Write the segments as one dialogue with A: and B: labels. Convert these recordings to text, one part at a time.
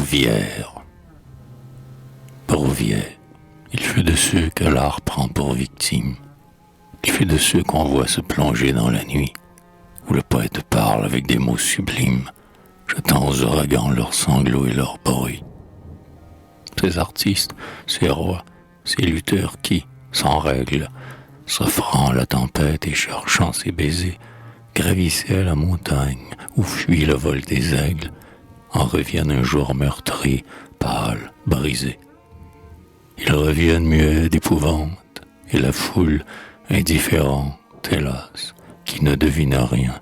A: Rouvière. Rouvière, il fut de ceux que l'art prend pour victime. Il fut de ceux qu'on voit se plonger dans la nuit, où le poète parle avec des mots sublimes, jetant aux ouragans leurs sanglots et leurs bruits. Ces artistes, ces rois, ces lutteurs qui, sans règle, s'offrant à la tempête et cherchant ses baisers, gravissaient la montagne où fuit le vol des aigles, en reviennent un jour meurtris, pâles, brisés. Ils reviennent muets d'épouvante, et la foule, indifférente, hélas, qui ne devine rien,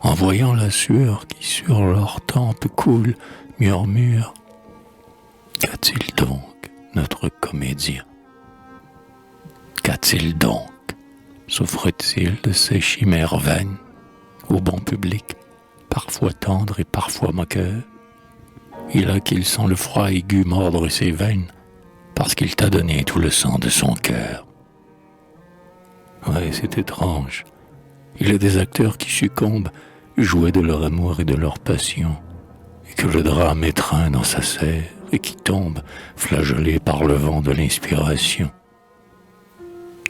A: en voyant la sueur qui sur leurs tempes coule, murmure « Qu'a-t-il donc, notre comédien? Qu'a-t-il donc? Souffre-t-il de ces chimères vaines, au bon public, parfois tendre et parfois moqueur? Il a qu'il sent le froid aigu mordre ses veines, parce qu'il t'a donné tout le sang de son cœur. » Ouais, c'est étrange. Il y a des acteurs qui succombent, joués de leur amour et de leur passion, et que le drame étreint dans sa serre, et qui tombent, flagellés par le vent de l'inspiration.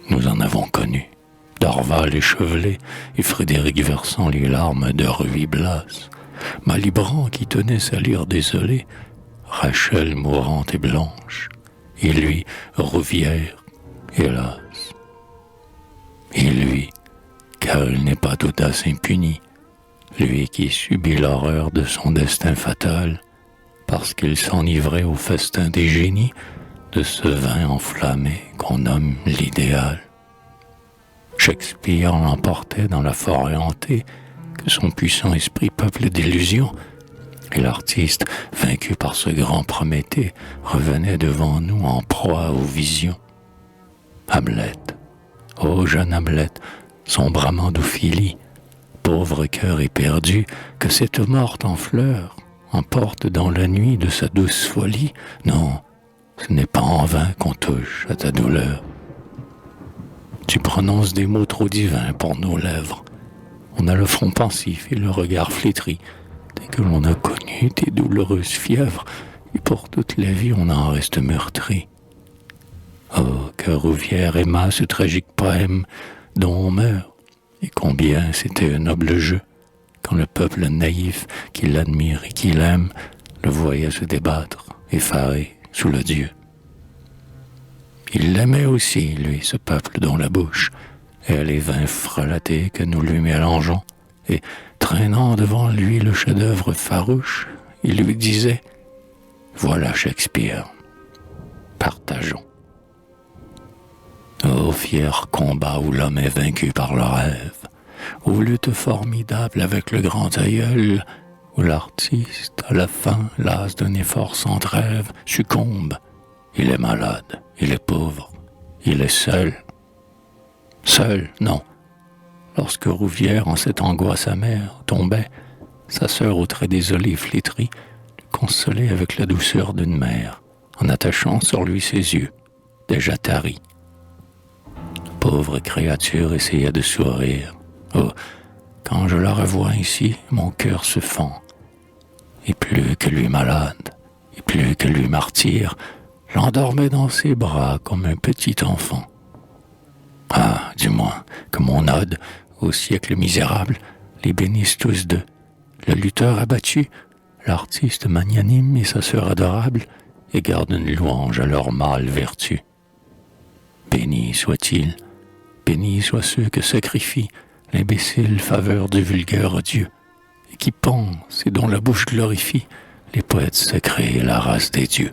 A: Nous en avons connu, Dorval échevelé, et Frédéric versant les larmes de Ruy Blas, Malibran qui tenait sa lyre désolée, Rachel mourante et blanche, et lui, Rouvière, hélas. Et lui, car il n'est pas d'audace impunie, lui qui subit l'horreur de son destin fatal, parce qu'il s'enivrait au festin des génies de ce vin enflammé qu'on nomme l'idéal. Shakespeare l'emportait dans la forêt hantée que son puissant esprit peuple d'illusions, et l'artiste, vaincu par ce grand Prométhée, revenait devant nous en proie aux visions. Hamlet, ô jeune Hamlet, sombre amant d'Ophélie, pauvre cœur éperdu, que cette morte en fleurs emporte dans la nuit de sa douce folie. Non, ce n'est pas en vain qu'on touche à ta douleur. Tu prononces des mots trop divins pour nos lèvres. On a le front pensif et le regard flétri, dès que l'on a connu tes douloureuses fièvres, et pour toute la vie on en reste meurtri. Oh, que Rouvière aima ce tragique poème dont on meurt, et combien c'était un noble jeu, quand le peuple naïf qui l'admire et qui l'aime le voyait se débattre, effaré, sous le Dieu. Il l'aimait aussi, lui, ce peuple dont la bouche est les vins frelatés que nous lui mélangeons, et traînant devant lui le chef-d'œuvre farouche, il lui disait « Voilà Shakespeare, partageons. » Ô fier combat où l'homme est vaincu par le rêve, ô lutte formidable avec le grand aïeul, où l'artiste, à la fin, las d'un effort sans trêve, succombe. Il est malade, il est pauvre, il est seul. Seul, non. Lorsque Rouvière, en cette angoisse amère, tombait, sa sœur aux traits désolés flétris, le consolait avec la douceur d'une mère, en attachant sur lui ses yeux, déjà taris. Pauvre créature essayait de sourire. Oh, quand je la revois ici, mon cœur se fend. Et plus que lui malade, et plus que lui martyr, l'endormait dans ses bras comme un petit enfant. Ah, du moins, que mon ode, au siècle misérable, les bénisse tous deux, le lutteur abattu, l'artiste magnanime et sa sœur adorable, et garde une louange à leur mâle vertu. Béni soit-il, bénis soient ceux que sacrifie l'imbécile faveur du vulgaire Dieu, et qui pense et dont la bouche glorifie les poètes sacrés et la race des dieux.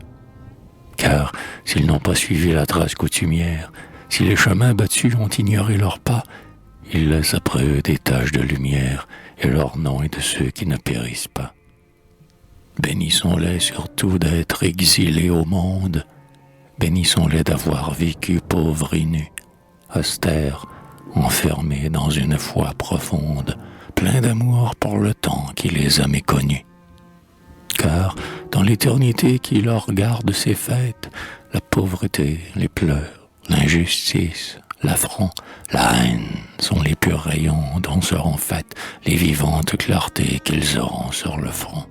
A: Car s'ils n'ont pas suivi la trace coutumière, si les chemins battus ont ignoré leurs pas, ils laissent après eux des taches de lumière, et leur nom est de ceux qui ne périssent pas. Bénissons-les surtout d'être exilés au monde, bénissons-les d'avoir vécu pauvres et nus, austères, enfermés dans une foi profonde, plein d'amour pour le temps qui les a méconnus. Car dans l'éternité qui leur garde ses fêtes, la pauvreté, les pleurs, l'injustice, l'affront, la haine sont les purs rayons dont seront faites les vivantes clartés qu'ils auront sur le front.